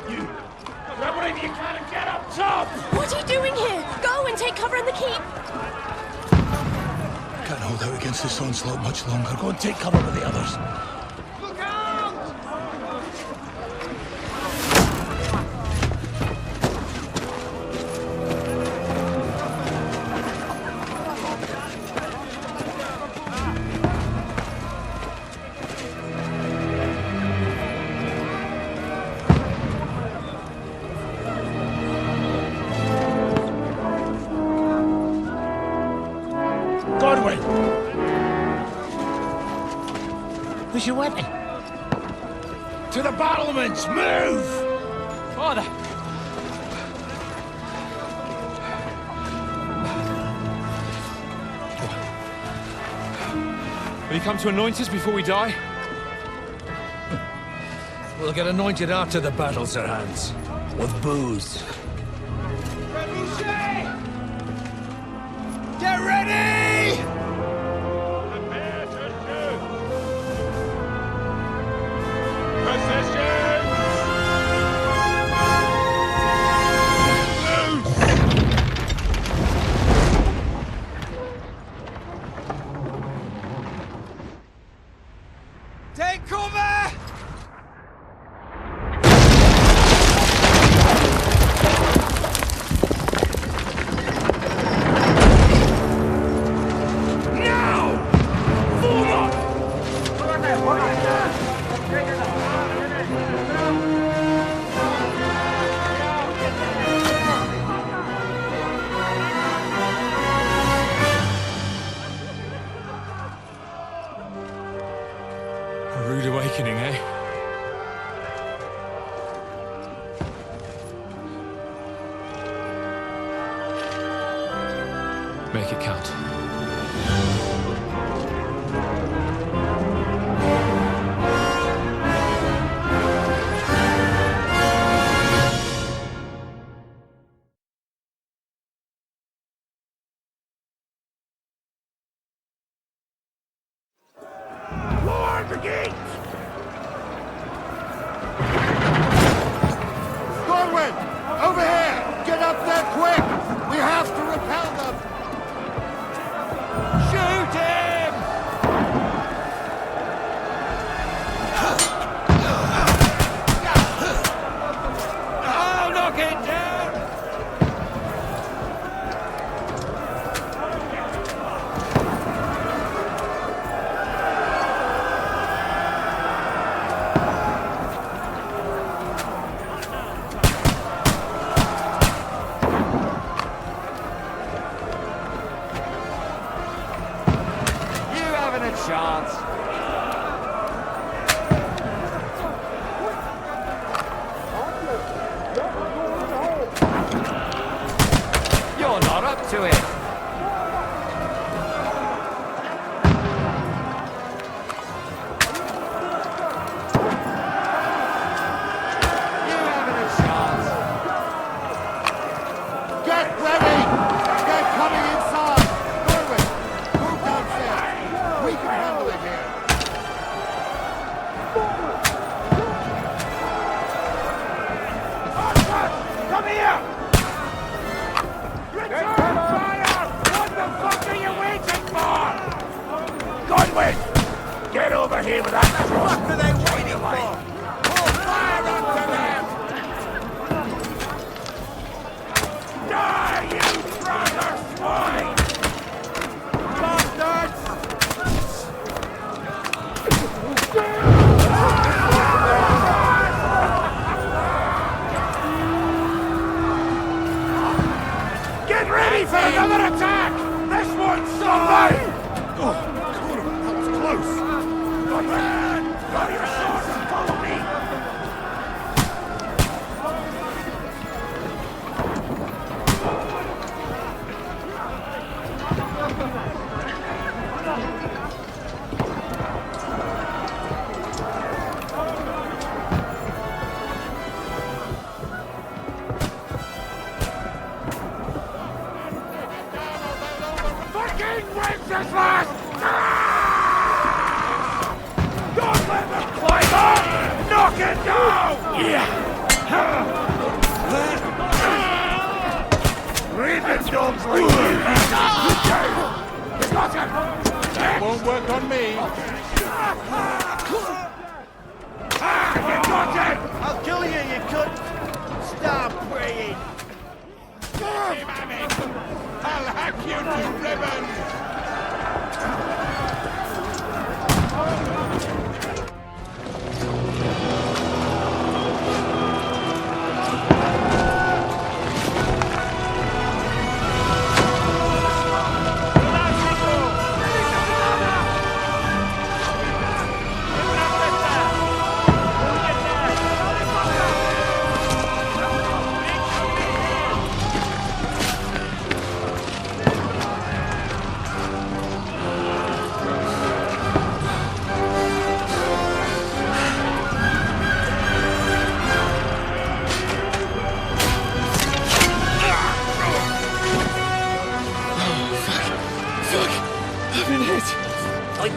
You! Grab whatever you can and get up top! What are you doing here? Go and take cover in the keep! Can't hold out against this onslaught much longer. Go and take cover with the others. Look out! Godwin! Where's your weapon? To the battlements! Move! Father! Will you come to anoint us before we die? We'll get anointed after the battles are hands. With booze. Get ready! Prepare to shoot! Position! Take cover! A rude awakening, eh? Make it count. Lord the gate! Godwin! Over here! Get up there quick! We have to repel them! Shoot him! I'll knock it down! You haven't a chance. You're not up to it. You haven't a chance. Get ready! They're coming inside! Godwin! Move downstairs! We can handle it here! Come here! Return fire! What the fuck are you waiting for? Godwin! Get over here with that truck! What are they waiting for? Pull fire onto them! Die, you brother swine! Bastards! Get ready for another attack! This one's somebody! Oh, God, that was close. Godwin! Draw your sword and follow me! Fucking Wenceslas! Don't let them climb up! Knock it down! Raven dogs like you! Got him! Won't work on me. You got him! I'll kill you, you cunt! Stop praying! I'll hack you to ribbons!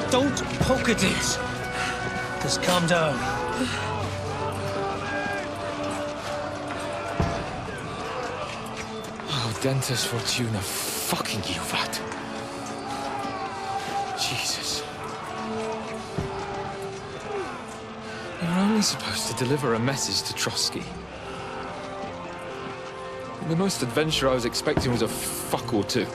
Don't poke at it. Just calm down. Oh, Dentes Fortuna, fucking you, that. Jesus. You're only supposed to deliver a message to Trotsky. The most adventure I was expecting was a fuck or two.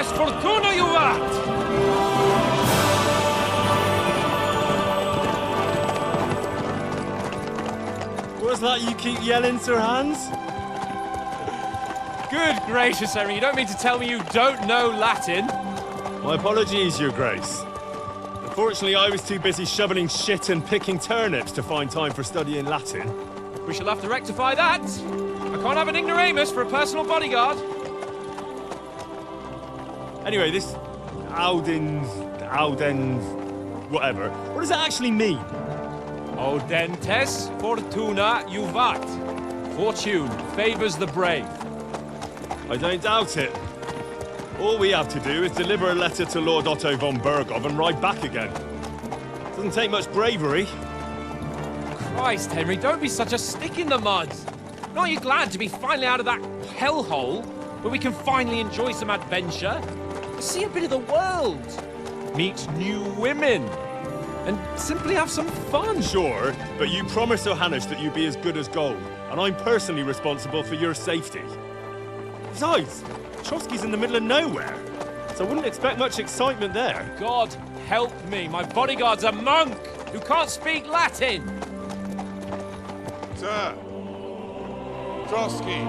Fortuna juvat! What's that you keep yelling, Sir Hans? Good gracious, Henry, you don't mean to tell me you don't know Latin? My apologies, Your Grace. Unfortunately, I was too busy shoveling shit and picking turnips to find time for studying Latin. We shall have to rectify that. I can't have an ignoramus for a personal bodyguard. Anyway, this Audens, whatever. What does that actually mean? Audentes Fortuna juvat. Fortune favors the brave. I don't doubt it. All we have to do is deliver a letter to Lord Otto von Bergov and ride back again. Doesn't take much bravery. Christ, Henry, don't be such a stick in the mud. Aren't you glad to be finally out of that hellhole where we can finally enjoy some adventure? See a bit of the world, meet new women, and simply have some fun. Sure, but you promised Johannes that you'd be as good as gold, and I'm personally responsible for your safety. Besides, Trotsky's in the middle of nowhere, so I wouldn't expect much excitement there. God help me, my bodyguard's a monk who can't speak Latin. Sir! Trotsky!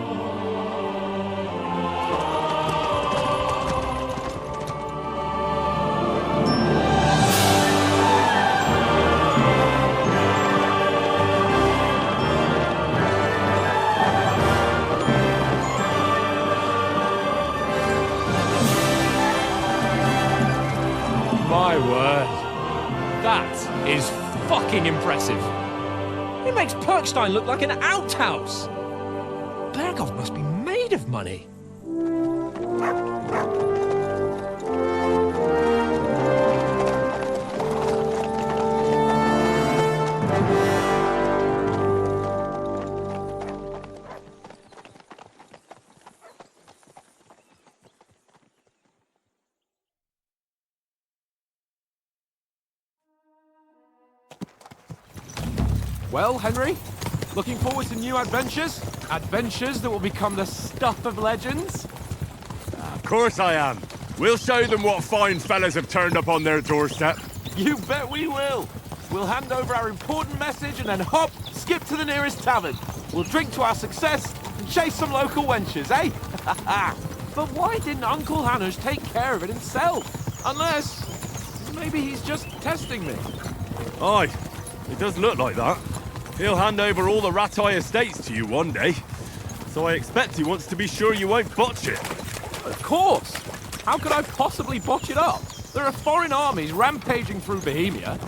My word. That is fucking impressive. It makes Perkstein look like an outhouse. Bergov must be made of money. Well, Henry, looking forward to new adventures? Adventures that will become the stuff of legends? Of course I am. We'll show them what fine fellas have turned up on their doorstep. You bet we will. We'll hand over our important message and then hop, skip to the nearest tavern. We'll drink to our success and chase some local wenches, eh? But why didn't Uncle Hanush take care of it himself? Unless, maybe he's just testing me. Aye, it does look like that. He'll hand over all the Ratai estates to you one day. So I expect he wants to be sure you won't botch it. Of course! How could I possibly botch it up? There are foreign armies rampaging through Bohemia.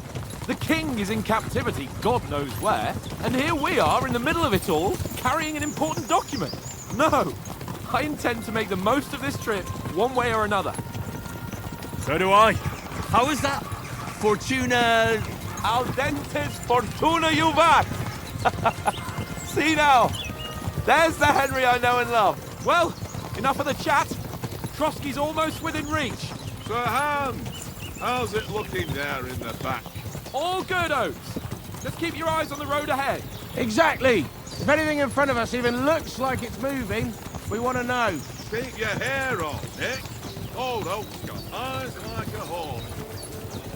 The king is in captivity, God knows where. And here we are in the middle of it all, carrying an important document. No! I intend to make the most of this trip, one way or another. So do I. How is that? Fortuna... Audentes fortuna juvat! See now, there's the Henry I know and love. Well, enough of the chat. Trotsky's almost within reach. Sir Hans, how's it looking there in the back? All good, Oates. Just keep your eyes on the road ahead. Exactly. If anything in front of us even looks like it's moving, we want to know. Keep your hair on, Nick. Old Oak's got eyes like a hawk.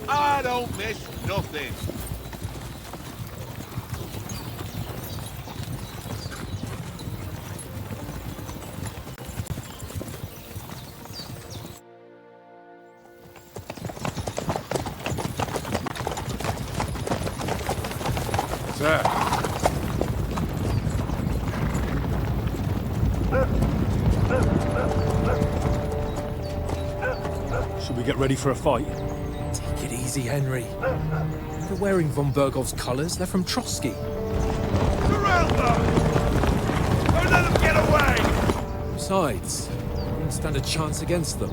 I don't miss nothing. Sir. Should we get ready for a fight? Take it easy, Henry. They're wearing von Bergov's colours. They're from Trotsky. Surround them! Don't let them get away! Besides, we won't stand a chance against them.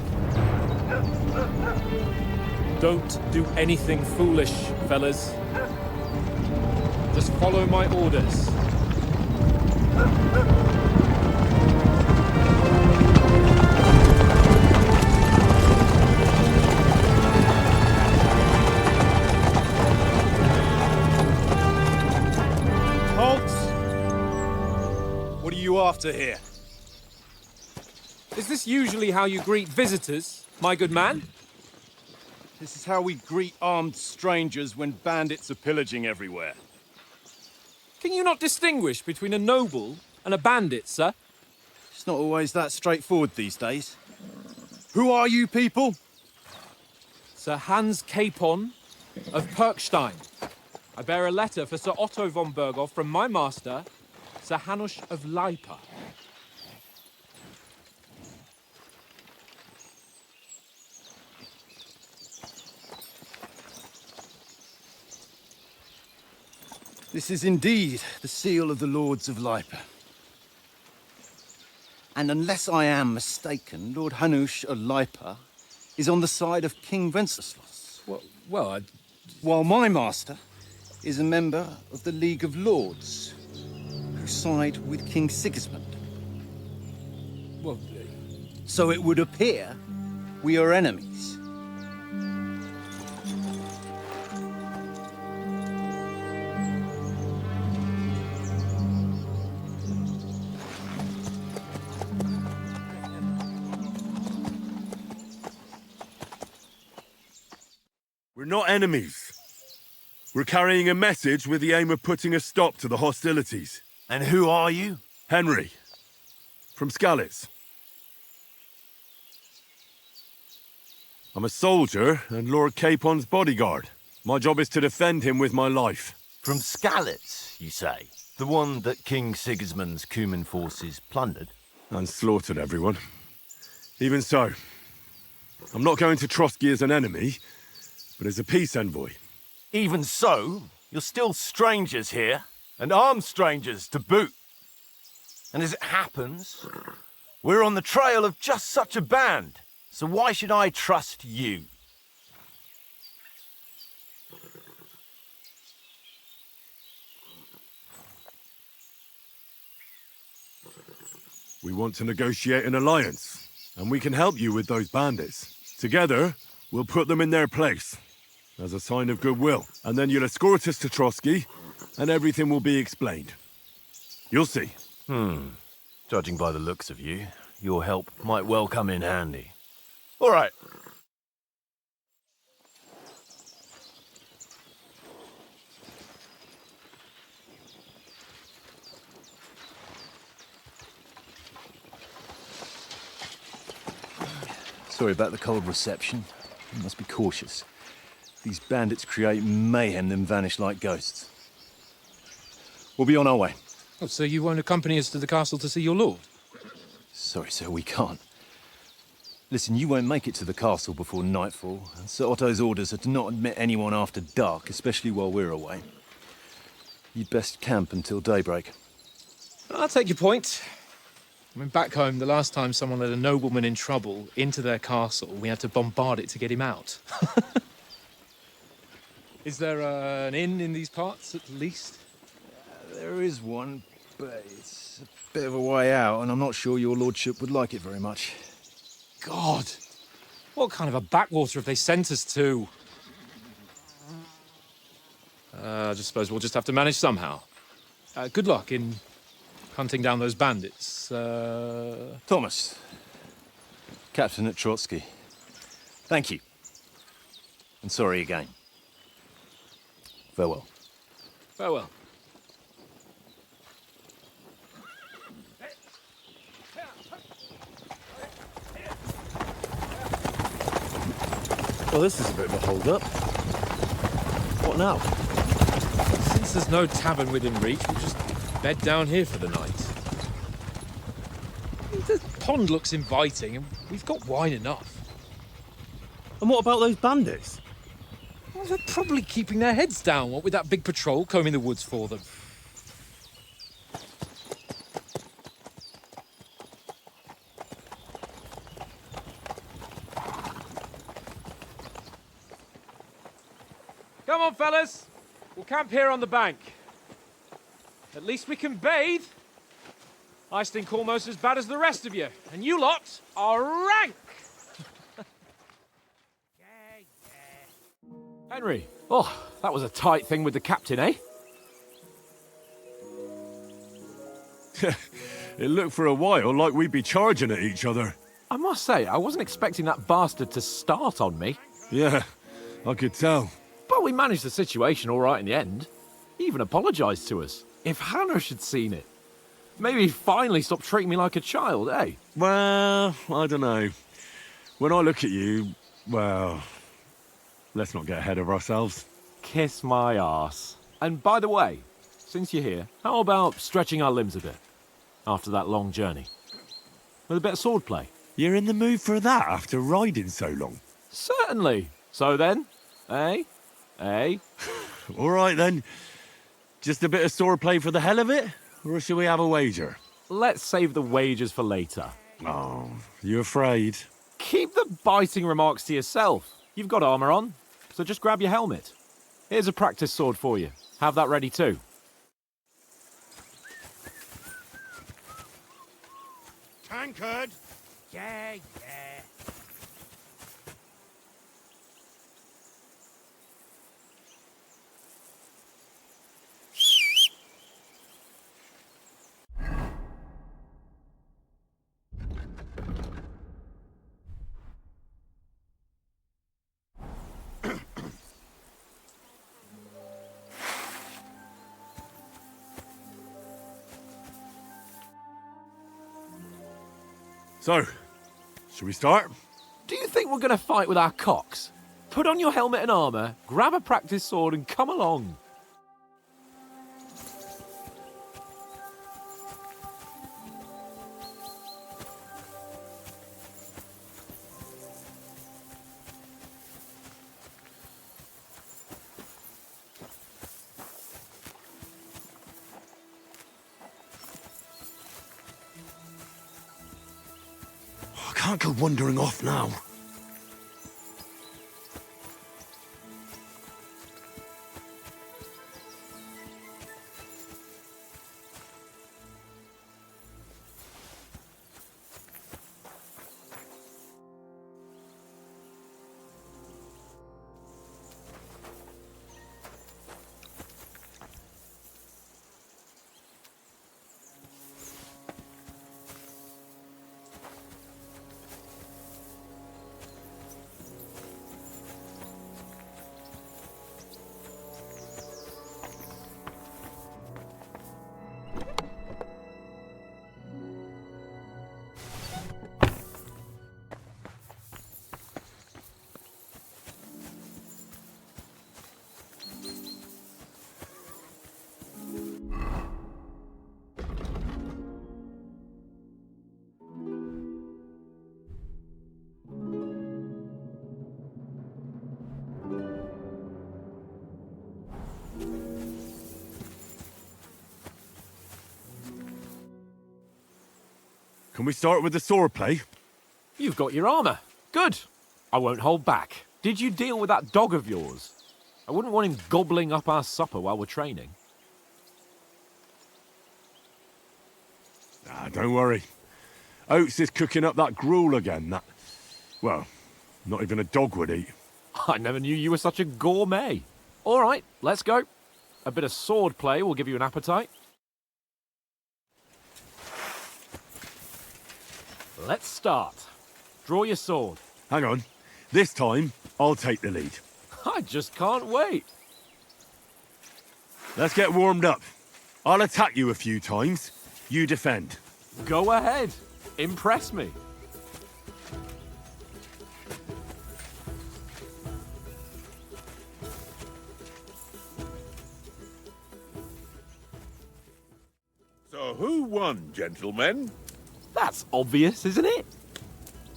Don't do anything foolish, fellas. Just follow my orders. What are you after here? Is this usually how you greet visitors, my good man? This is how we greet armed strangers when bandits are pillaging everywhere. Can you not distinguish between a noble and a bandit, sir? It's not always that straightforward these days. Who are you people? Sir Hans Capon of Perkstein. I bear a letter for Sir Otto von Bergov from my master, Sir Hanush of Lipa. This is indeed the seal of the Lords of Lipa. And unless I am mistaken, Lord Hanush of Lipa is on the side of King Wenceslas. While my master is a member of the League of Lords, who side with King Sigismund. So it would appear we are enemies. We're not enemies. We're carrying a message with the aim of putting a stop to the hostilities. And who are you? Henry. From Skalitz. I'm a soldier and Lord Capon's bodyguard. My job is to defend him with my life. From Skalitz, you say? The one that King Sigismund's Cuman forces plundered? And slaughtered everyone. Even so, I'm not going to Trotsky as an enemy, but as a peace envoy. Even so, you're still strangers here, and armed strangers to boot. And as it happens, we're on the trail of just such a band. So why should I trust you? We want to negotiate an alliance, and we can help you with those bandits. Together, we'll put them in their place, as a sign of goodwill. And then you'll escort us to Trotsky, and everything will be explained. You'll see. Judging by the looks of you, your help might well come in handy. All right. Sorry about the cold reception. You must be cautious. These bandits create mayhem, then vanish like ghosts. We'll be on our way. Oh, so you won't accompany us to the castle to see your lord? Sorry, sir, we can't. Listen, you won't make it to the castle before nightfall. And Sir Otto's orders are to not admit anyone after dark, especially while we're away. You'd best camp until daybreak. I'll take your point. I mean, back home, the last time someone let a nobleman in trouble into their castle, we had to bombard it to get him out. Is there an inn in these parts, at least? There is one, but it's a bit of a way out, and I'm not sure your lordship would like it very much. God! What kind of a backwater have they sent us to? I just suppose we'll just have to manage somehow. Good luck in hunting down those bandits. Thomas, Captain at Trotsky. Thank you. And sorry again. Farewell. Farewell. Well, this is a bit of a hold-up. What now? Since there's no tavern within reach, we'll just bed down here for the night. The pond looks inviting, and we've got wine enough. And what about those bandits? Well, they're probably keeping their heads down, what with that big patrol combing the woods for them. Come on, fellas. We'll camp here on the bank. At least we can bathe. I stink almost as bad as the rest of you, and you lot are rank! Henry, oh, that was a tight thing with the captain, eh? It looked for a while like we'd be charging at each other. I must say, I wasn't expecting that bastard to start on me. Yeah, I could tell. But we managed the situation all right in the end. He even apologised to us. If Hanush had seen it, maybe he'd finally stop treating me like a child, eh? Well, I don't know. When I look at you, well, let's not get ahead of ourselves. Kiss my arse. And by the way, since you're here, how about stretching our limbs a bit after that long journey? With a bit of swordplay. You're in the mood for that after riding so long? Certainly. So then, eh? Eh? All right then. Just a bit of swordplay for the hell of it? Or shall we have a wager? Let's save the wagers for later. Oh, you afraid? Keep the biting remarks to yourself. You've got armour on, so just grab your helmet. Here's a practice sword for you. Have that ready too. Tankard? Yeah. So, should we start? Do you think we're going to fight with our cocks? Put on your helmet and armour, grab a practice sword and come along. can't go wandering off now. Can we start with the sword play? You've got your armor. Good. I won't hold back. Did you deal with that dog of yours? I wouldn't want him gobbling up our supper while we're training. Ah, don't worry. Oates is cooking up that gruel again, that... Well, not even a dog would eat. I never knew you were such a gourmet. All right, let's go. A bit of sword play will give you an appetite. Let's start. Draw your sword. Hang on. This time, I'll take the lead. I just can't wait. Let's get warmed up. I'll attack you a few times. You defend. Go ahead. Impress me. So who won, gentlemen? That's obvious, isn't it?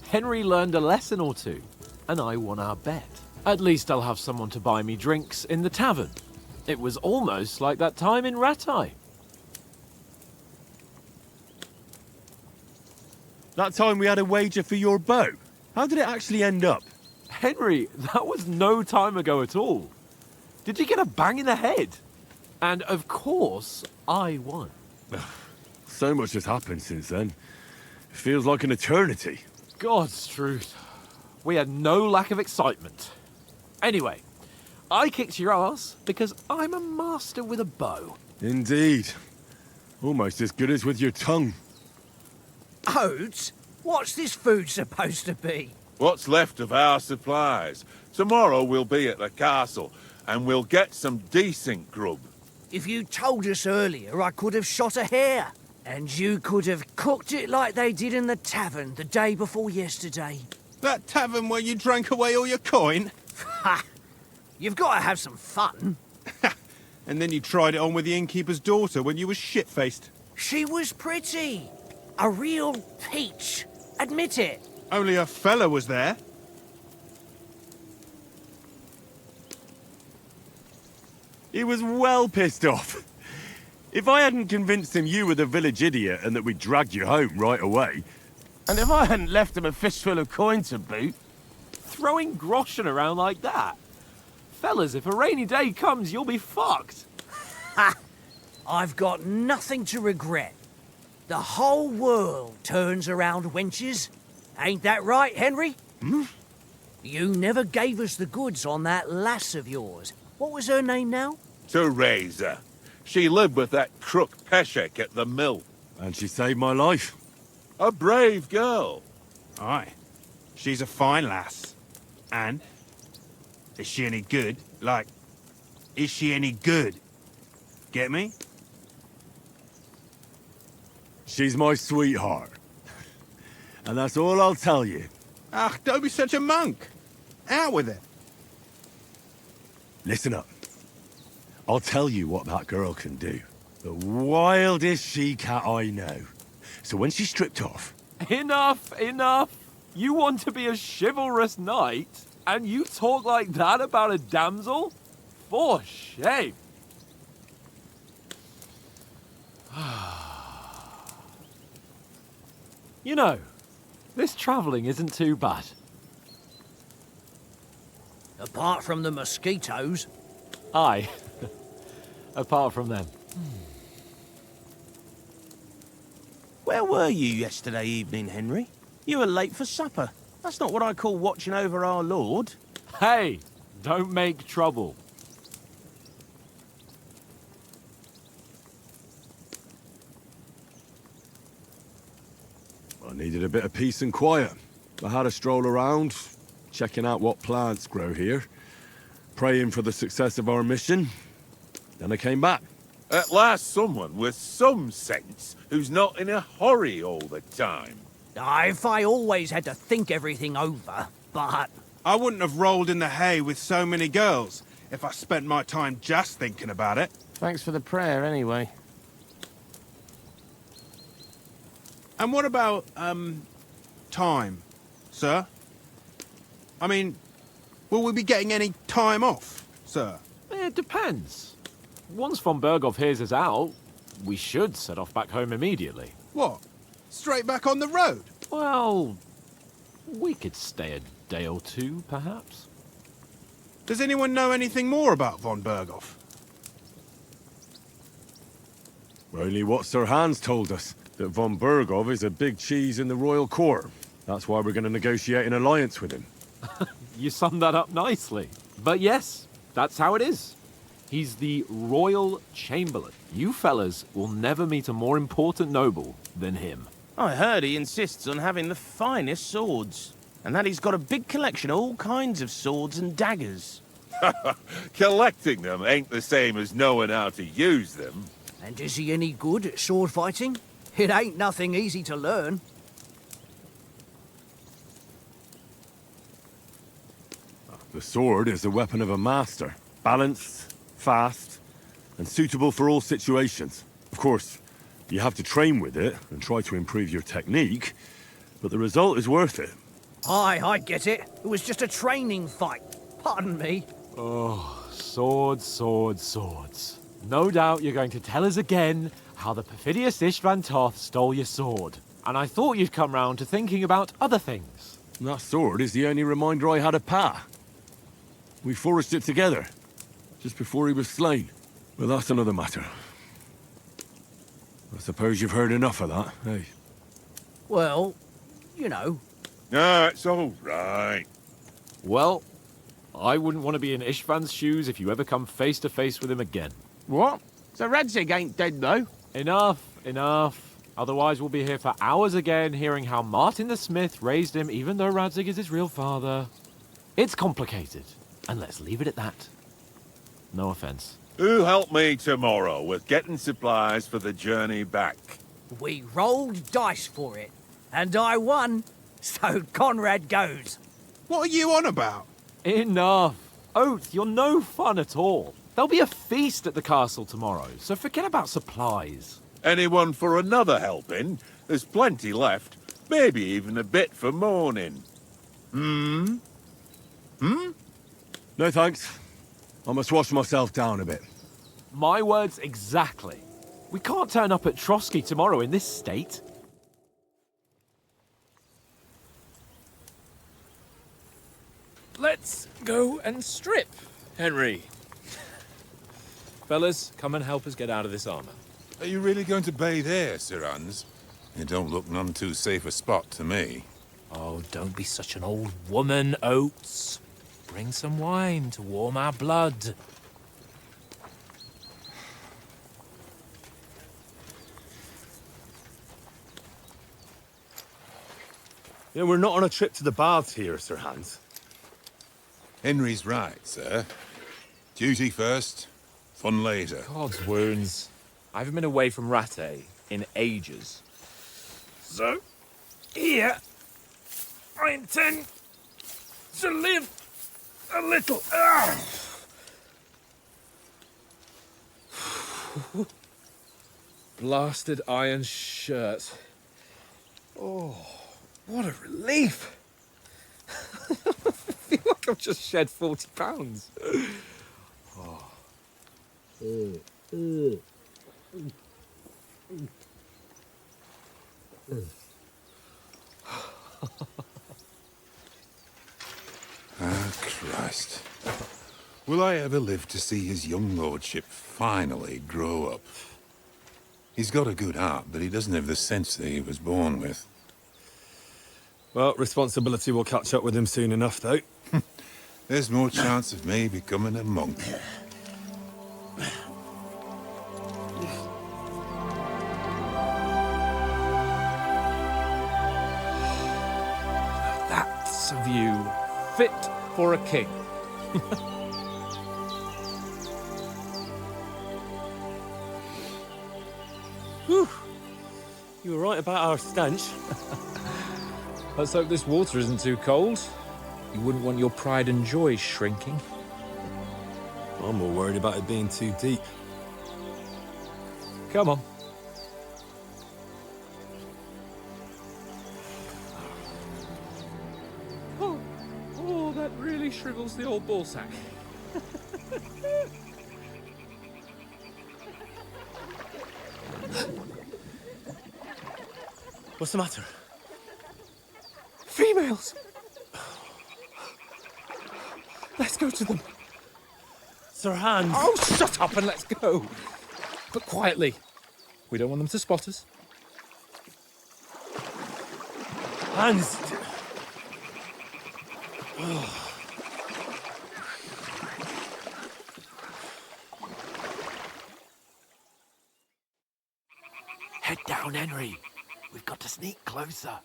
Henry learned a lesson or two, and I won our bet. At least I'll have someone to buy me drinks in the tavern. It was almost like that time in Rattay. That time we had a wager for your bow. How did it actually end up? Henry, that was no time ago at all. Did you get a bang in the head? And of course, I won. So much has happened since then. It feels like an eternity. God's truth. We had no lack of excitement. Anyway, I kicked your ass because I'm a master with a bow. Indeed. Almost as good as with your tongue. Oates? What's this food supposed to be? What's left of our supplies. Tomorrow we'll be at the castle, and we'll get some decent grub. If you told us earlier, I could have shot a hare. And you could have cooked it like they did in the tavern the day before yesterday. That tavern where you drank away all your coin? Ha! You've got to have some fun. And then you tried it on with the innkeeper's daughter when you were shit-faced. She was pretty. A real peach. Admit it. Only a fella was there. He was well pissed off. If I hadn't convinced him you were the village idiot and that we dragged you home right away... And if I hadn't left him a fistful of coin to boot... Throwing groschen around like that? Fellas, if a rainy day comes, you'll be fucked. Ha! I've got nothing to regret. The whole world turns around wenches. Ain't that right, Henry? Hmm? You never gave us the goods on that lass of yours. What was her name now? Teresa. She lived with that crook Peshek at the mill. And she saved my life. A brave girl. Aye. She's a fine lass. And? Is she any good? Like, is she any good? Get me? She's my sweetheart. And that's all I'll tell you. Ah, don't be such a monk. Out with it. Listen up. I'll tell you what that girl can do. The wildest she-cat I know. So when she's stripped off... Enough, enough. You want to be a chivalrous knight, and you talk like that about a damsel? For shame. You know, This travelling isn't too bad. Apart from the mosquitoes. Aye. Apart from them. Where were you yesterday evening, Henry? You were late for supper. That's not what I call watching over our Lord. Hey, don't make trouble. I needed a bit of peace and quiet. I had a stroll around, checking out what plants grow here, praying for the success of our mission. Then I came back. At last someone with some sense, who's not in a hurry all the time. If I always had to think everything over, but... I wouldn't have rolled in the hay with so many girls if I spent my time just thinking about it. Thanks for the prayer, anyway. And what about, time, sir? I mean, will we be getting any time off, sir? It depends. Once von Berghoff hears us out, we should set off back home immediately. What? Straight back on the road? Well, we could stay a day or two, perhaps. Does anyone know anything more about von Berghoff? Only what Sir Hans told us, that von Berghoff is a big cheese in the royal court. That's why we're going to negotiate an alliance with him. You summed that up nicely. But yes, that's how it is. He's the Royal Chamberlain. You fellas will never meet a more important noble than him. I heard he insists on having the finest swords, and that he's got a big collection of all kinds of swords and daggers. Collecting them ain't the same as knowing how to use them. And is he any good at sword fighting? It ain't nothing easy to learn. The sword is the weapon of a master. Balanced, fast, and suitable for all situations. Of course, you have to train with it and try to improve your technique, but the result is worth it. Aye, I get it. It was just a training fight. Pardon me. Oh, swords, swords, swords. No doubt you're going to tell us again how the perfidious Istvan Toth stole your sword. And I thought you'd come round to thinking about other things. That sword is the only reminder I had of Pa. We forged it together, just before he was slain. But that's another matter. I suppose you've heard enough of that, eh? Well, you know. Ah, it's all right. Well, I wouldn't want to be in Istvan's shoes if you ever come face to face with him again. What? So Radzig ain't dead, though? Enough, enough. Otherwise we'll be here for hours again hearing how Martin the Smith raised him even though Radzig is his real father. It's complicated, and let's leave it at that. No offense. Who'll help me tomorrow with getting supplies for the journey back? We rolled dice for it, and I won, so Conrad goes. What are you on about? Enough. Oath, you're no fun at all. There'll be a feast at the castle tomorrow, so forget about supplies. Anyone for another helping? There's plenty left. Maybe even a bit for morning. Hmm? No thanks. I must wash myself down a bit. My words exactly. We can't turn up at Trotsky tomorrow in this state. Let's go and strip, Henry. Fellas, come and help us get out of this armor. Are you really going to bathe here, Sir Hans? It don't look none too safe a spot to me. Oh, don't be such an old woman, Oates. Bring some wine to warm our blood. You know, we're not on a trip to the baths here, Sir Hans. Henry's right, sir. Duty first, fun later. God's wounds. I haven't been away from Rattay in ages. So, here, I intend to live a little. Blasted iron shirt. Oh, what a relief. I feel like I've just shed 40 pounds. Oh. Ah, Christ. Will I ever live to see his young lordship finally grow up? He's got a good heart, but he doesn't have the sense that he was born with. Well, responsibility will catch up with him soon enough, though. There's more chance of me becoming a monk. That's a view fit for a king. Whew. You were right about our stench. Let's hope this water isn't too cold. You wouldn't want your pride and joy shrinking. I'm more worried about it being too deep. Come on. Oh, that really shrivels the old ballsack. What's the matter? Females! Let's go to them. Sir Hans! Oh, shut up and let's go. But quietly. We don't want them to spot us. Hans! Head down, Henry. We've got to sneak closer.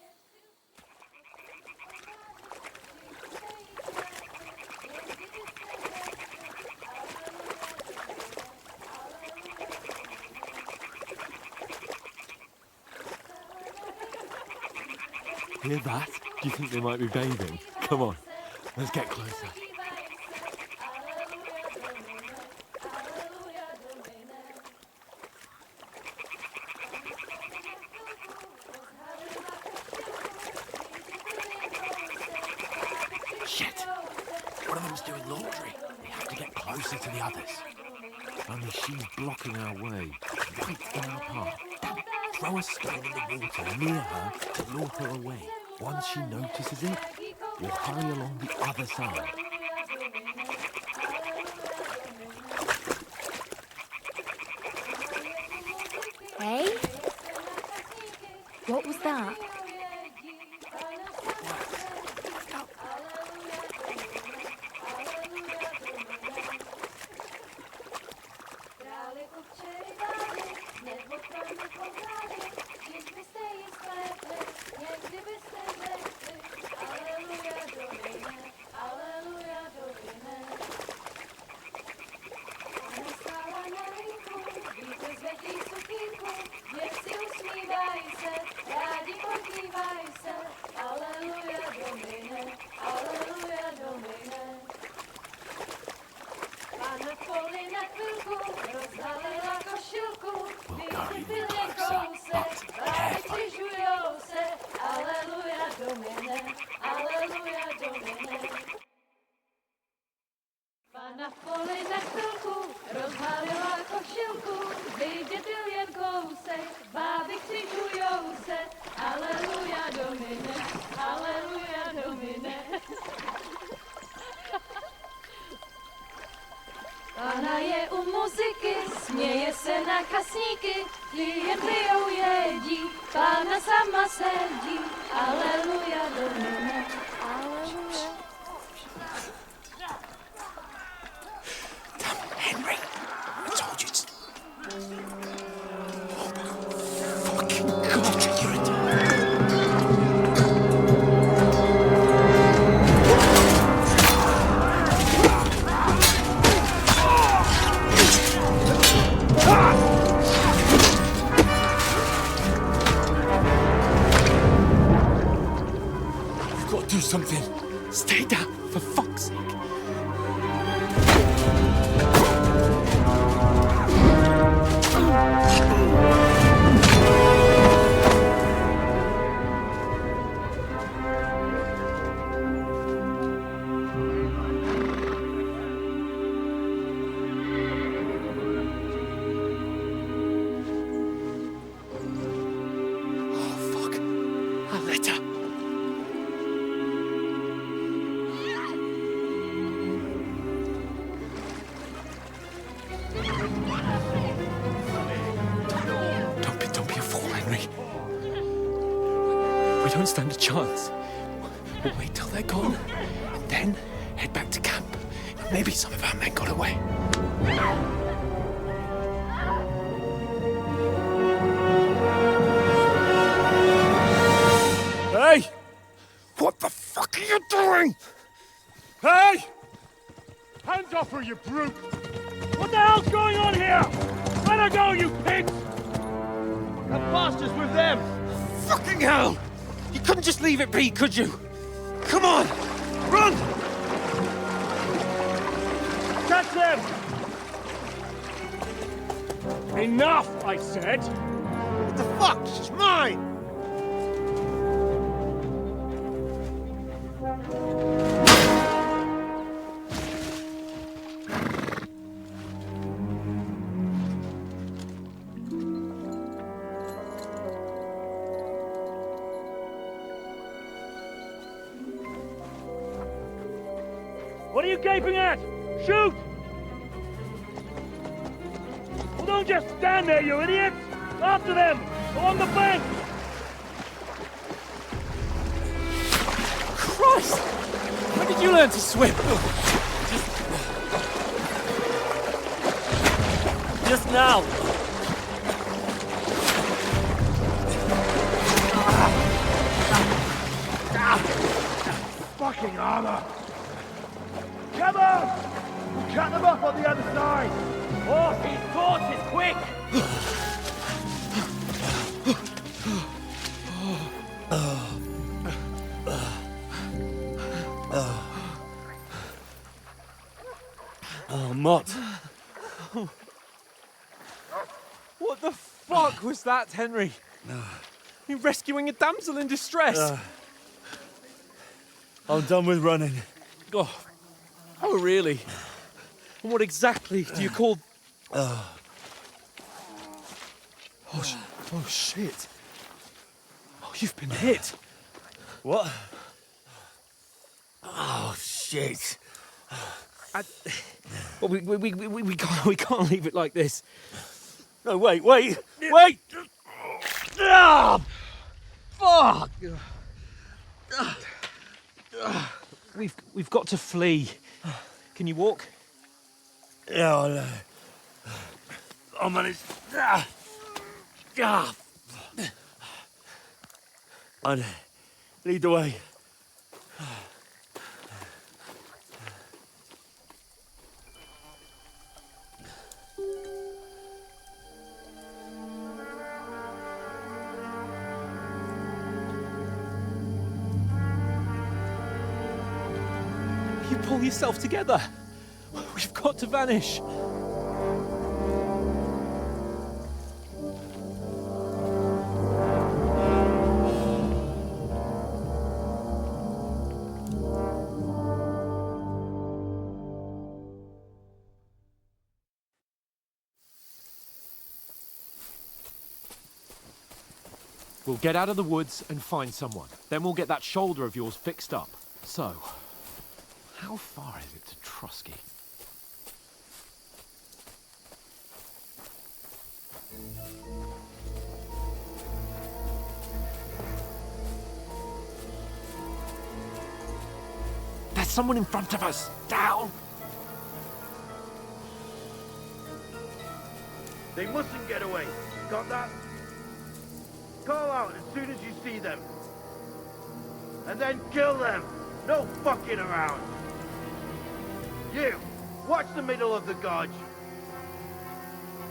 Hear that? Do you think they might be bathing? Come on, let's get closer. Shit! One of them's doing laundry. We have to get closer to the others. Only she's blocking our way, right in our path. Damn it! Throw a stone in the water near her to lure her away. Once she notices it, we'll hurry along the other side. Hey? What was that? We'll go even closer, but careful. Na poli na chvilku rozhalila košilku, vyjde byl jen kousek, báby křižujou se, aleluja domine, aleluja domine. Pána je u muziky, směje se na kasníky, klienty jen jedí, pána sama sedí, aleluja domine, aleluja. Henry, I told you to... Oh, fucking God, you're a... You've got to do something. Stay down, for fuck's sake. We don't stand a chance. We'll wait till they're gone, and then head back to camp. Maybe some of our men got away. Hey! What the fuck are you doing? Hey! Hands off her, you brute! What the hell's going on here? Let her go, you pigs! That bastard's with them! Fucking hell! You couldn't just leave it be, could you? Come on! Run! Catch them! Enough, I said! What the fuck? She's mine! What are you gaping at? Shoot! Well, don't just stand there, you idiots! After them! Along the bank! Christ! When did you learn to swim? Just now! Fucking armor! Come on! We'll cut them off on the other side! Horses, horses, quick! Oh, Mott. What the fuck was that, Henry? You rescuing a damsel in distress? I'm done with running. Oh, really? And what exactly do you call... Oh, shit. Oh, you've been hit. What? Oh, shit. Well, we can't leave it like this. No, wait! Ah! Fuck! We've got to flee. Can you walk? Yeah, I'll manage. I'd lead the way. You pull yourself together. We've got to vanish. We'll get out of the woods and find someone. Then we'll get that shoulder of yours fixed up. So, how far is it to Trusky? There's someone in front of us! Down! They mustn't get away. Got that? Call out as soon as you see them. And then kill them. No fucking around. You, watch the middle of the gorge.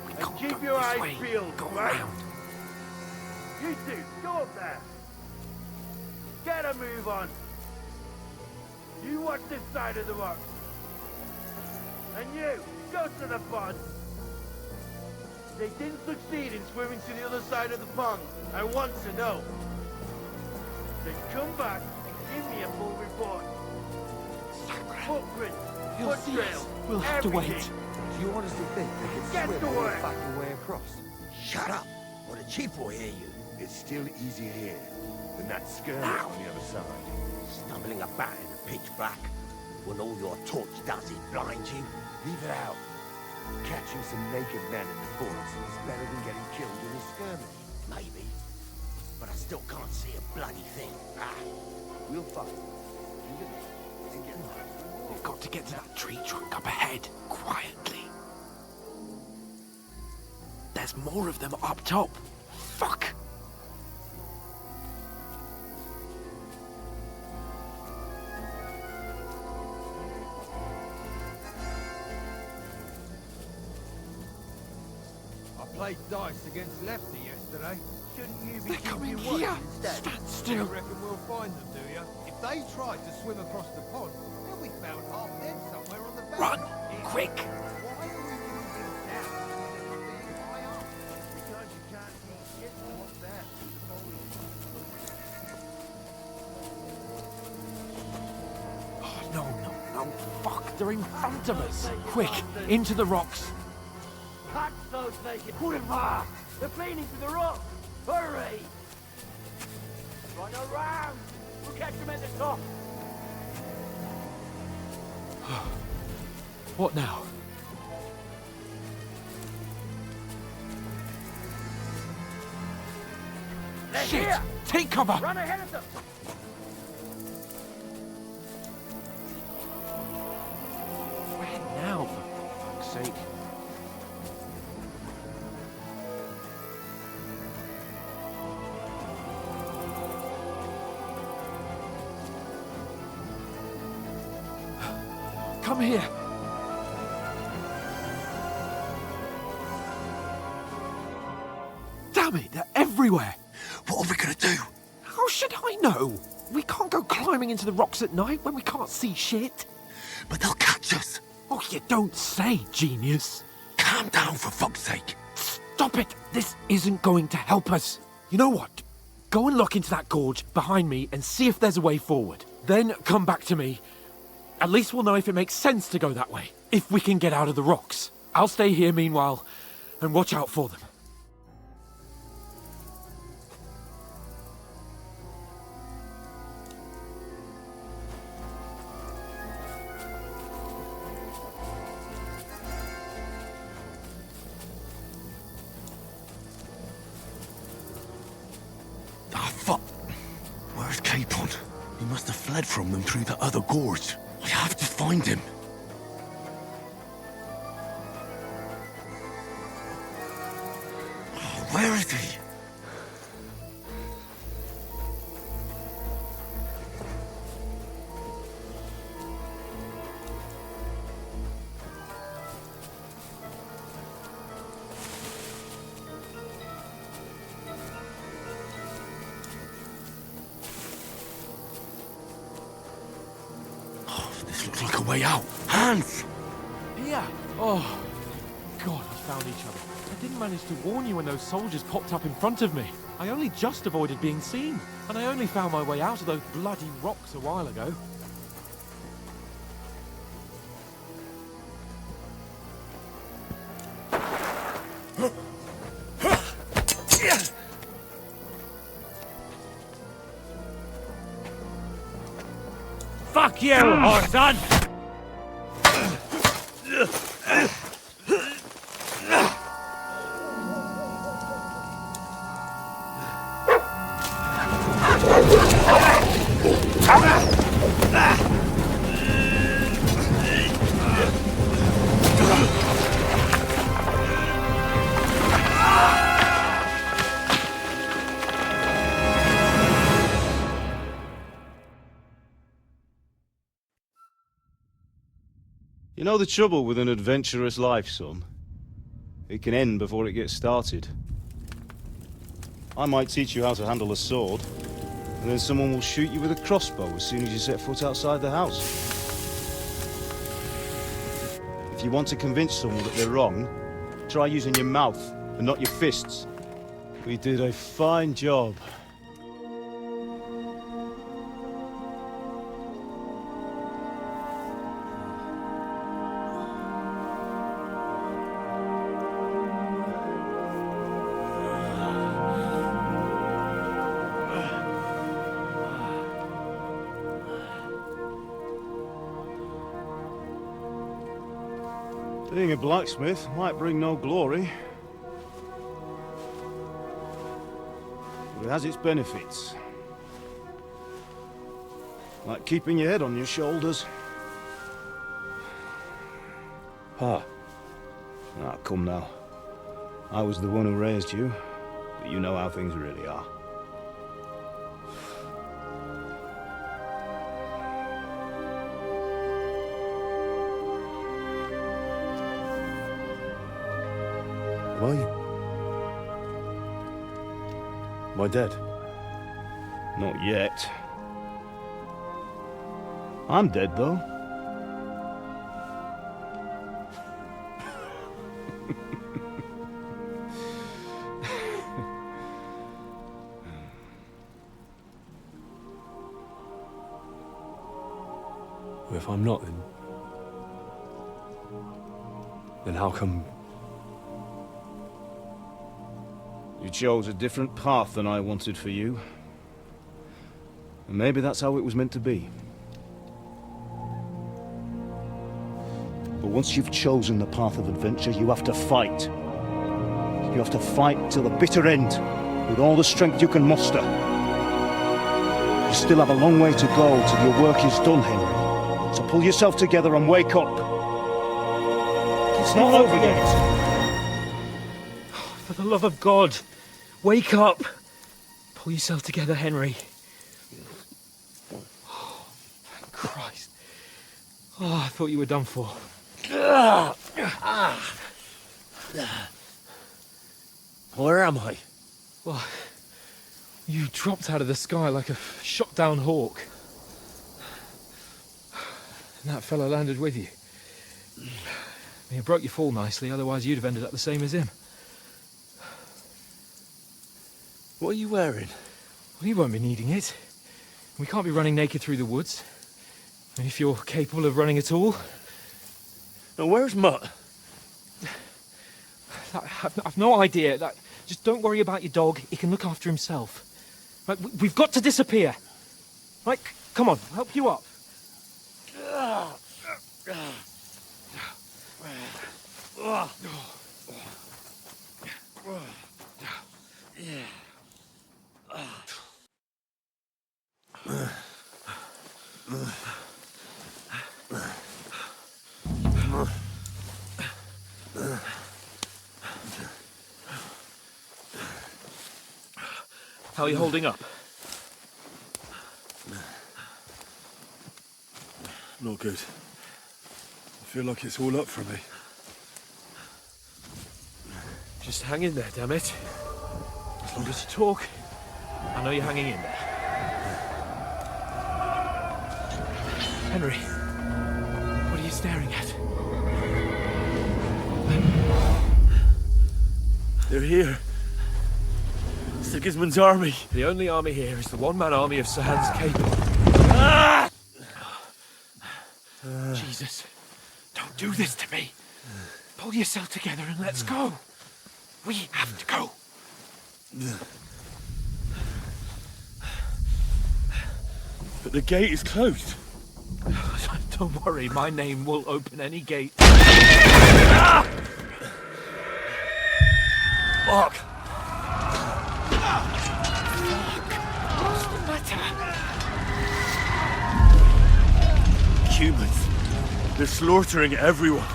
And keep your eyes peeled, right? You two, go up there. Get a move on. You watch this side of the rock. And you, go to the pond. They didn't succeed in swimming to the other side of the pond. I want to know. Then come back and give me a full report. Footprints, foot trails, We'll have to wait. Do you honestly think they can Get swim to all the work. fucking way across? Shut up, or the chief will hear you. It's still easier here than that skirmish Now. on the other side. Stumbling about in the pitch black, when all your torch does is blind you. Leave it out. Catching some naked men in the forest is better than getting killed in a skirmish. Maybe. but I still can't see a bloody thing. We'll find. We've got to get to that tree trunk up ahead, quietly. There's more of them up top. Fuck! I played dice against Lefty yesterday. Shouldn't you be They're coming keeping watch here! instead? Stand You still! reckon we'll find them, do you? If they tried to swim across the pond, they'll be found half dead somewhere on the bank. Run! Quick! Why are we moving down when it's being high up? Because you can't see shit from up there. Oh, no, fuck! They're in front of us! Quick! Into the rocks! Catch those naked! Put him hard! They're feeding to the rock! Hurry! Run around! We'll catch them at the top! What now? They're Shit! here! Take cover! Run ahead of them! Where now, for fuck's sake? Come here! Damn it, they're everywhere! What are we gonna do? How should I know? We can't go climbing into the rocks at night when we can't see shit. But they'll catch us. Oh, you don't say, genius. Calm down, for fuck's sake. Stop it! This isn't going to help us. You know what? Go and look into that gorge behind me and see if there's a way forward. Then come back to me. At least we'll know if it makes sense to go that way, if we can get out of the rocks. I'll stay here meanwhile and watch out for them. Ah, fuck. Where's Capon? He must have fled from them through the other gorge. I have to find him. Where is he? This looks like a way out. Hans! Yeah. Oh, God, we found each other. I didn't manage to warn you when those soldiers popped up in front of me. I only just avoided being seen, and I only found my way out of those bloody rocks a while ago. Fuck you, Horson! You know the trouble with an adventurous life, son? It can end before it gets started. I might teach you how to handle a sword, and then someone will shoot you with a crossbow as soon as you set foot outside the house. If you want to convince someone that they're wrong, try using your mouth and not your fists. We did a fine job. Being a blacksmith might bring no glory, but it has its benefits. Like keeping your head on your shoulders. Pa. Ah, come now. I was the one who raised you, but you know how things really are. Am I dead? Not yet. I'm dead, though. If I'm not, then how come... You chose a different path than I wanted for you. And maybe that's how it was meant to be. But once you've chosen the path of adventure, you have to fight. You have to fight till the bitter end, with all the strength you can muster. You still have a long way to go till your work is done, Henry. So pull yourself together and wake up. It's not over yet. For the love of God, wake up! Pull yourself together, Henry. Oh, thank Christ. Oh, I thought you were done for. Where am I? Well, you dropped out of the sky like a shot-down hawk. And that fella landed with you. You broke your fall nicely, otherwise you'd have ended up the same as him. What are you wearing? Well, you won't be needing it. We can't be running naked through the woods. And if you're capable of running at all... Now, where's Mutt? I've no idea. Just don't worry about your dog. He can look after himself. Right, we've got to disappear. Right, come on, I'll help you up. How are you holding up? Not good. I feel like it's all up for me. Just hang in there, damn it. As long as you talk, I know you're hanging in there. Henry, what are you staring at? They're here. Sigismund's army. The only army here is the one-man army of Sir Hans Cable. Ah! Jesus, don't do this to me. Pull yourself together and let's go. We have to go. But the gate is closed. Don't worry, my name will open any gate. Fuck! What's the matter? Humans. They're slaughtering everyone.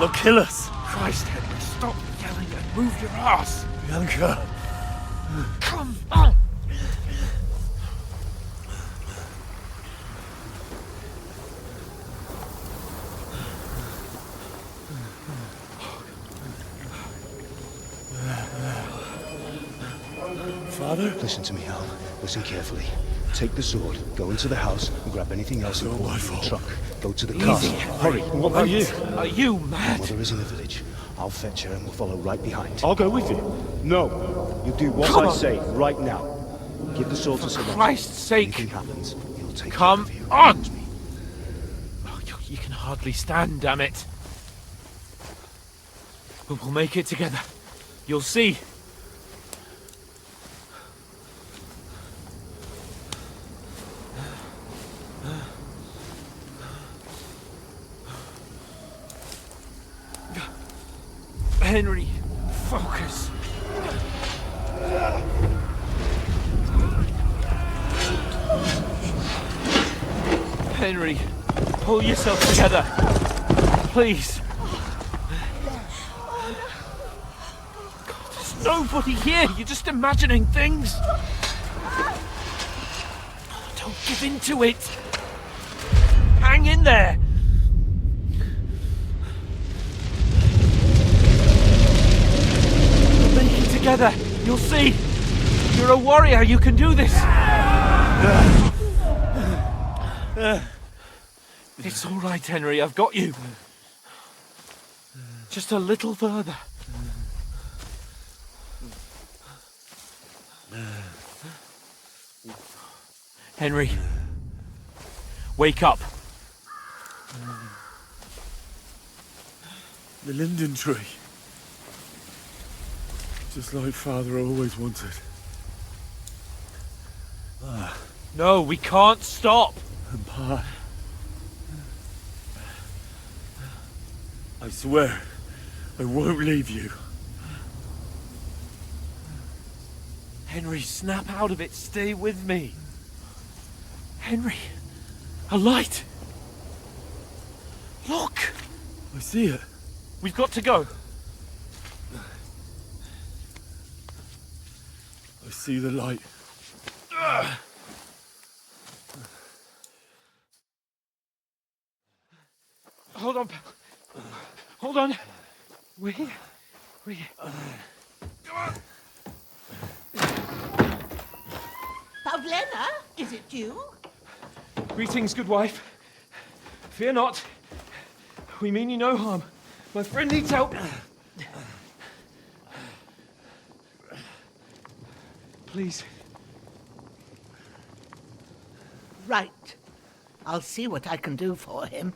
They'll kill us. Christ, Henry, stop yelling and move your ass. Bianca. Come on. Father? Listen to me, Hal. Listen carefully. Take the sword, go into the house, and grab anything else important from the truck. Go to the car. Hurry. What about you? Are you mad? My mother is in the village. I'll fetch her and we'll follow right behind. I'll go with you. No. You do what I say right now. Give the sword to Sir Roger. For Christ's sake. Anything happens, he'll take Come care of you. on! Oh, you can hardly stand, damn it. But we'll make it together. You'll see. Henry, focus. Henry. Pull yourself together. Please. God, there's nobody here. You're just imagining things. Don't give in to it. Hang in there. We'll make it together. You'll see. You're a warrior. You can do this. It's all right, Henry. I've got you. Just a little further. Henry, wake up. The linden tree. Just like Father always wanted. No, we can't stop. And Pa, I swear, I won't leave you. Henry, snap out of it. Stay with me. Henry, a light. Look. I see it. We've got to go. I see the light. Hold on. Hold on. We're here. Come on. Pavlena, is it you? Greetings, good wife. Fear not. We mean you no harm. My friend needs help. Please. Right. I'll see what I can do for him.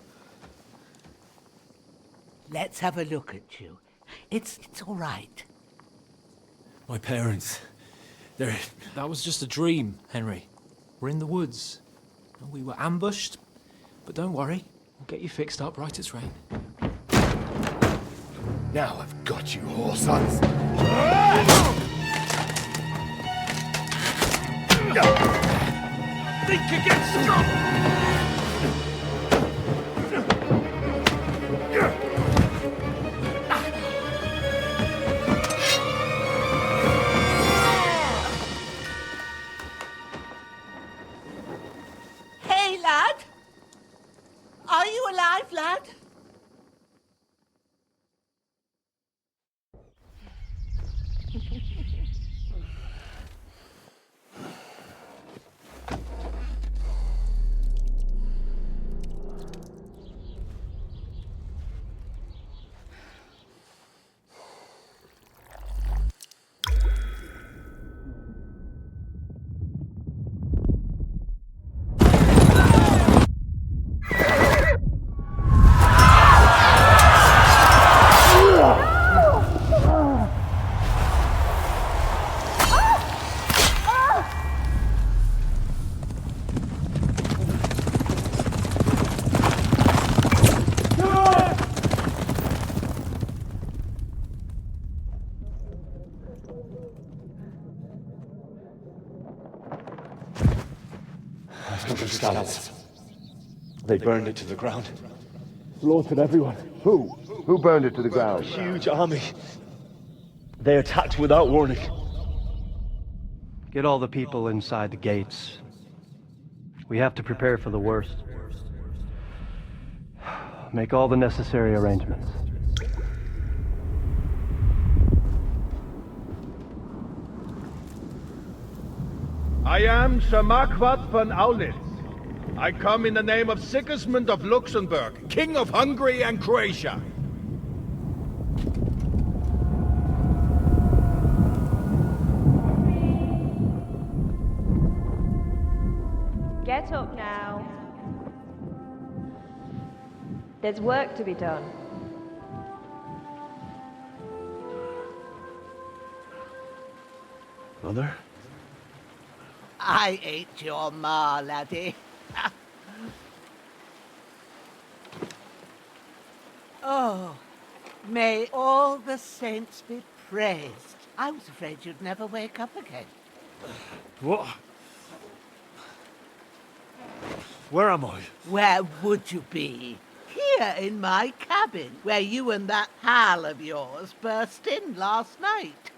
Let's have a look at you. It's all right. My parents, they're... That was just a dream, Henry. We're in the woods. We were ambushed, but don't worry. We'll get you fixed up right as rain. Now I've got you, whore sons. Think again, stop! Hey, lad! Are you alive, lad? They burned it to the ground. Slaughtered everyone. Who? Who burned it to the ground? A huge army. They attacked without warning. Get all the people inside the gates. We have to prepare for the worst. Make all the necessary arrangements. I am Sir Marquardt von Aulitz. I come in the name of Sigismund of Luxembourg, King of Hungary and Croatia. Get up now. There's work to be done. Mother? I ain't your ma, laddie. Oh, may all the saints be praised. I was afraid you'd never wake up again. What? Where am I? Where would you be? Here in my cabin, where you and that pal of yours burst in last night.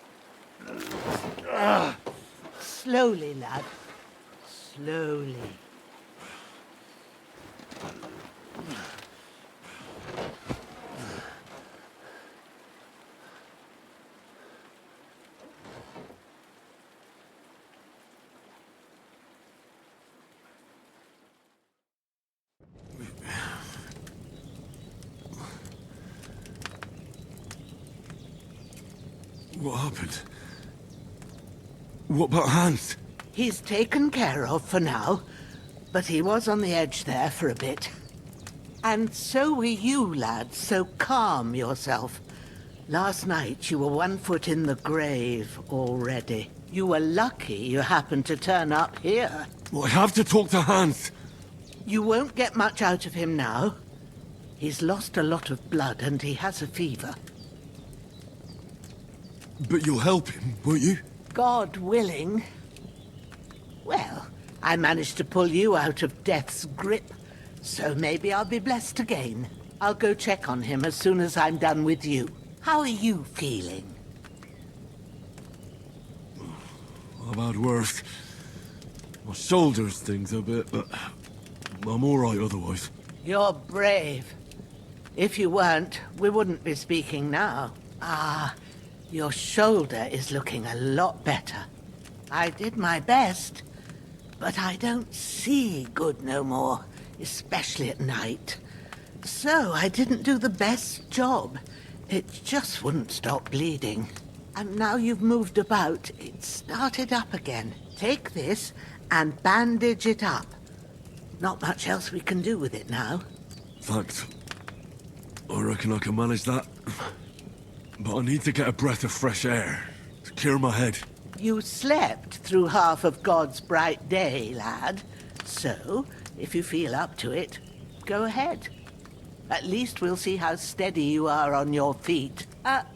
Slowly, lad. Slowly. What happened? What about Hans? He's taken care of for now, but he was on the edge there for a bit. And so were you, lad, so calm yourself. Last night you were 1 foot in the grave already. You were lucky you happened to turn up here. Well, I have to talk to Hans. You won't get much out of him now. He's lost a lot of blood and he has a fever. But you'll help him, won't you? God willing. Well, I managed to pull you out of death's grip, so maybe I'll be blessed again. I'll go check on him as soon as I'm done with you. How are you feeling? I've had worse. My shoulder's things a bit, but I'm all right otherwise. You're brave. If you weren't, we wouldn't be speaking now. Ah, your shoulder is looking a lot better. I did my best, but I don't see good no more, especially at night. So I didn't do the best job. It just wouldn't stop bleeding. And now you've moved about, it started up again. Take this and bandage it up. Not much else we can do with it now. Thanks. I reckon I can manage that. But I need to get a breath of fresh air to clear my head. You slept through half of God's bright day, lad. So, if you feel up to it, go ahead. At least we'll see how steady you are on your feet.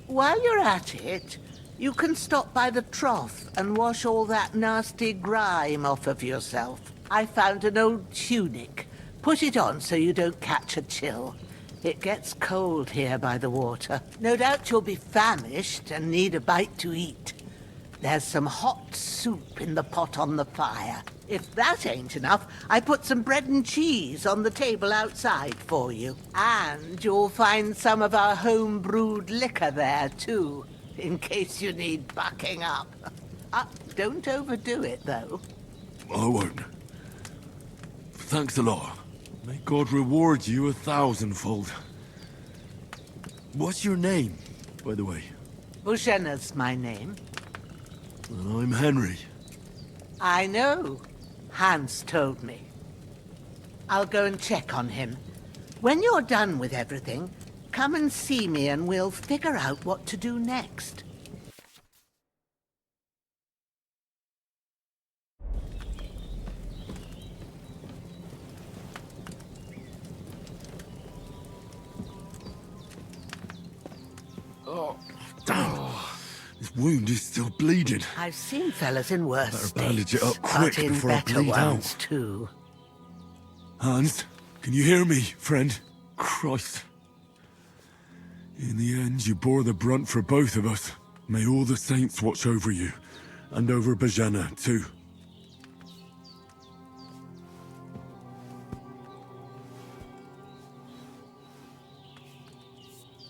While you're at it, you can stop by the trough and wash all that nasty grime off of yourself. I found an old tunic. Put it on so you don't catch a chill. It gets cold here by the water. No doubt you'll be famished and need a bite to eat. There's some hot soup in the pot on the fire. If that ain't enough, I put some bread and cheese on the table outside for you. And you'll find some of our home-brewed liquor there, too, in case you need bucking up. Don't overdo it, though. I won't. Thanks a lot. May God reward you 1,000-fold. What's your name, by the way? Bushenna's my name. And I'm Henry. I know. Hans told me. I'll go and check on him. When you're done with everything, come and see me and we'll figure out what to do next. Oh, damn. This wound is still bleeding. I've seen fellas in worse Better states, bandage it up but quick in before I better bleed out. ones too. Hans, can you hear me, friend? Christ. In the end, you bore the brunt for both of us. May all the saints watch over you, and over Bajana, too.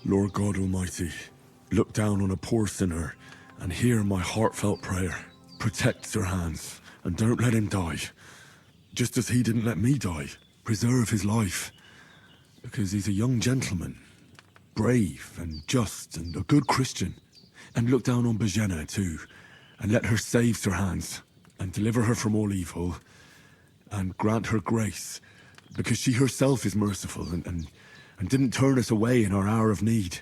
Lord God Almighty, look down on a poor sinner and hear my heartfelt prayer. Protect Sir Hans, and don't let him die. Just as he didn't let me die. Preserve his life. Because he's a young gentleman. Brave and just and a good Christian. And look down on Bajana too. And let her save Sir Hans. And deliver her from all evil. And grant her grace. Because she herself is merciful and didn't turn us away in our hour of need.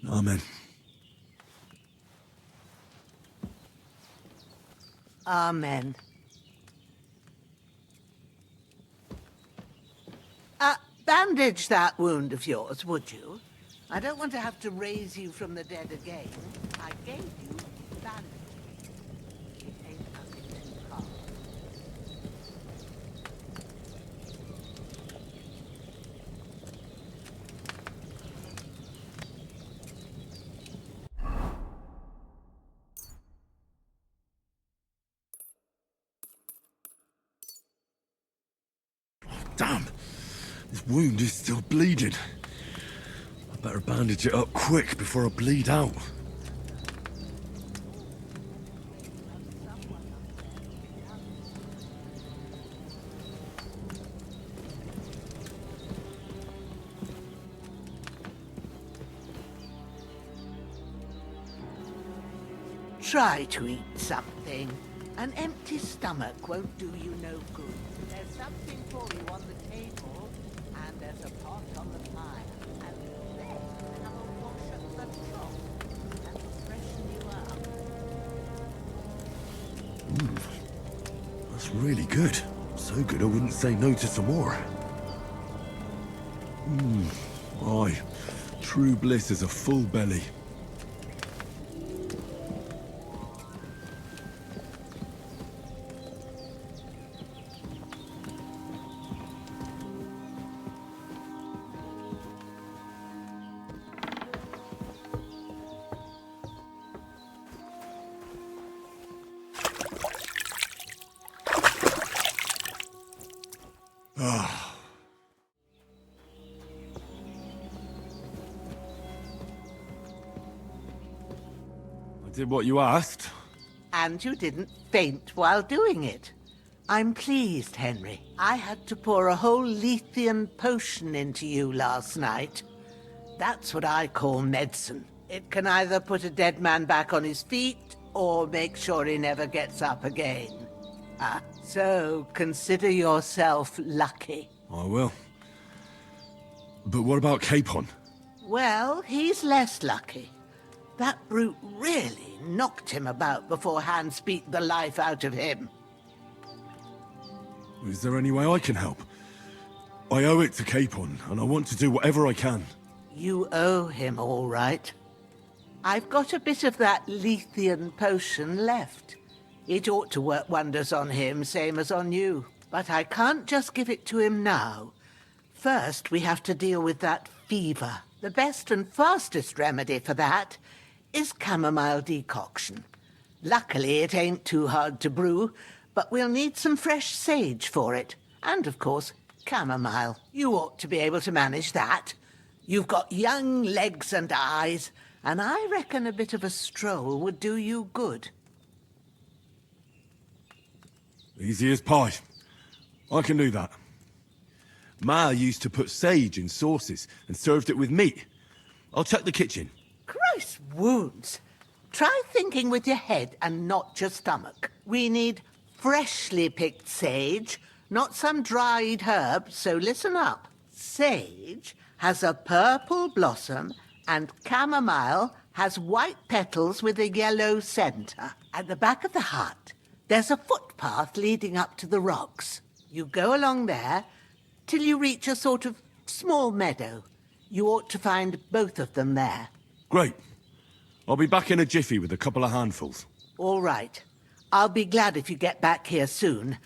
Amen. Amen. Bandage that wound of yours, would you? I don't want to have to raise you from the dead again. I gave you bandage. It ain't nothing too hard. Damn. This wound is still bleeding. I better bandage it up quick before I bleed out. Try to eat something. An empty stomach won't do you no good. There's something for you on the table, and there's a pot on the fire. And then have a wash at the top. That'll freshen you up. That's really good. So good I wouldn't say no to some more. Aye. True bliss is a full belly. I did what you asked. And you didn't faint while doing it. I'm pleased, Henry. I had to pour a whole Lethean potion into you last night. That's what I call medicine. It can either put a dead man back on his feet, or make sure he never gets up again. So consider yourself lucky. I will. But what about Capon? Well, he's less lucky. That brute really knocked him about before Hans beat the life out of him. Is there any way I can help? I owe it to Capon, and I want to do whatever I can. You owe him, all right. I've got a bit of that Lethean potion left. It ought to work wonders on him, same as on you. But I can't just give it to him now. First, we have to deal with that fever. The best and fastest remedy for that is chamomile decoction. Luckily, it ain't too hard to brew, but we'll need some fresh sage for it. And, of course, chamomile. You ought to be able to manage that. You've got young legs and eyes, and I reckon a bit of a stroll would do you good. Easy as pie. I can do that. Ma used to put sage in sauces and served it with meat. I'll check the kitchen. Christ wounds! Try thinking with your head and not your stomach. We need freshly picked sage, not some dried herb, so listen up. Sage has a purple blossom, and chamomile has white petals with a yellow centre. At the back of the hut, there's a footpath leading up to the rocks. You go along there till you reach a sort of small meadow. You ought to find both of them there. Great. I'll be back in a jiffy with a couple of handfuls. All right. I'll be glad if you get back here soon.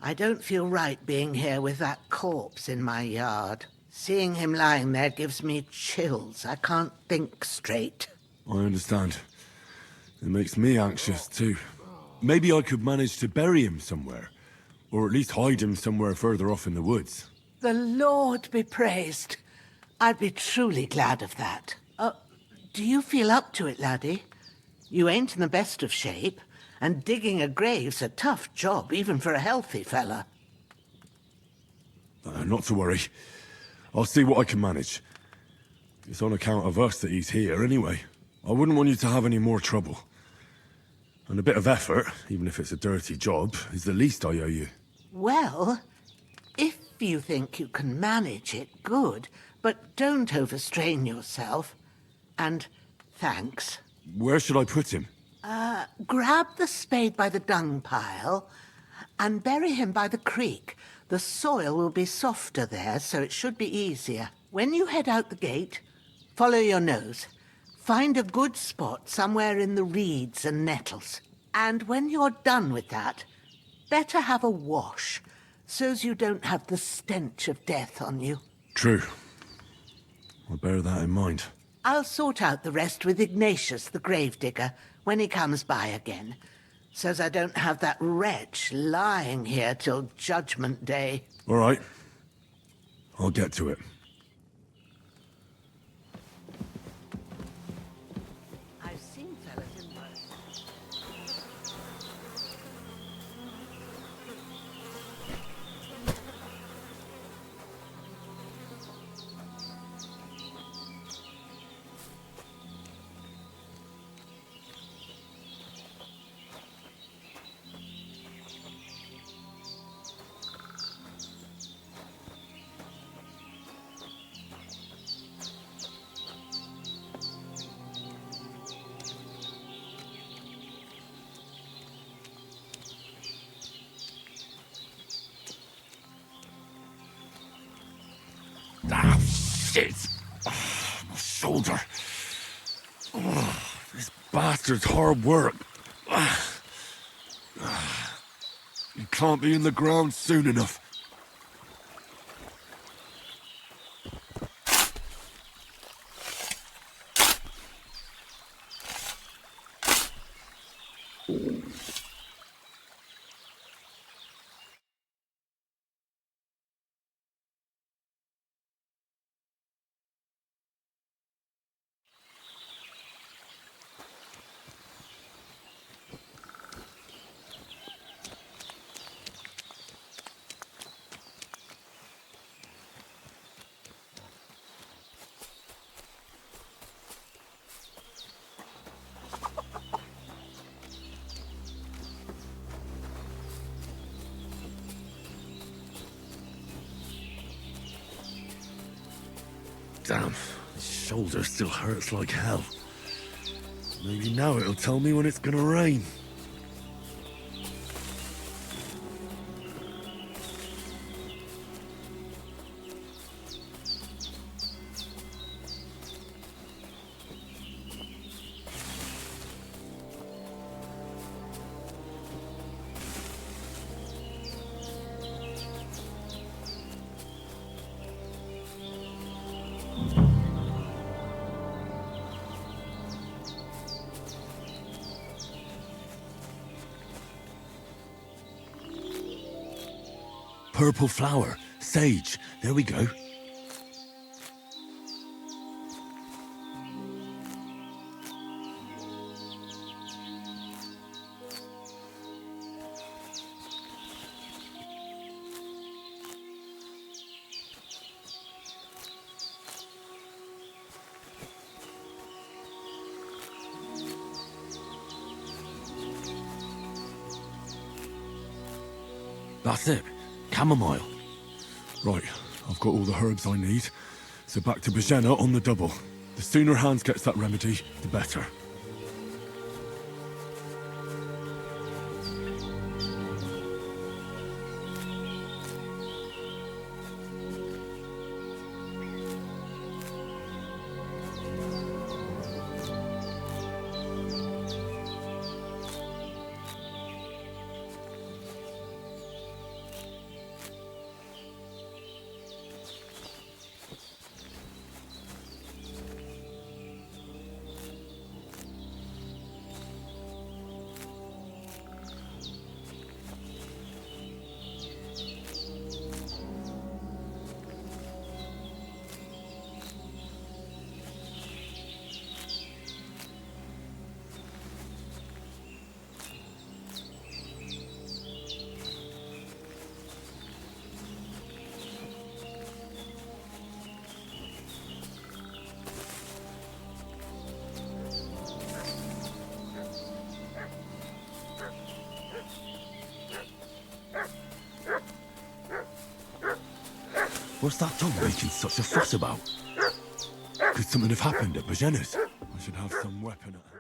I don't feel right being here with that corpse in my yard. Seeing him lying there gives me chills. I can't think straight. I understand. It makes me anxious, too. Maybe I could manage to bury him somewhere. Or at least hide him somewhere further off in the woods. The Lord be praised. I'd be truly glad of that. Do you feel up to it, laddie? You ain't in the best of shape, and digging a grave's a tough job, even for a healthy fella. Not to worry. I'll see what I can manage. It's on account of us that he's here, anyway. I wouldn't want you to have any more trouble. And a bit of effort, even if it's a dirty job, is the least I owe you. Well, if you think you can manage it, good. But don't overstrain yourself. And thanks. Where should I put him? Grab the spade by the dung pile and bury him by the creek. The soil will be softer there, so it should be easier. When you head out the gate, follow your nose. Find a good spot somewhere in the reeds and nettles. And when you're done with that, better have a wash, so's you don't have the stench of death on you. True. I'll bear that in mind. I'll sort out the rest with Ignatius, the gravedigger, when he comes by again, so's I don't have that wretch lying here till Judgment Day. All right. I'll get to it. I've seen fellas in worse. Ah, shit! My shoulder. This bastard's hard work. You can't be in the ground soon enough. Damn, my shoulder still hurts like hell. Maybe now it'll tell me when it's gonna rain. Purple flower, sage, there we go. That's it. Chamomile. Right, I've got all the herbs I need, so back to Bajena on the double. The sooner Hans gets that remedy, the better. What's that dog making such a fuss about? Could something have happened at Bajena's? I should have some weapon at hand.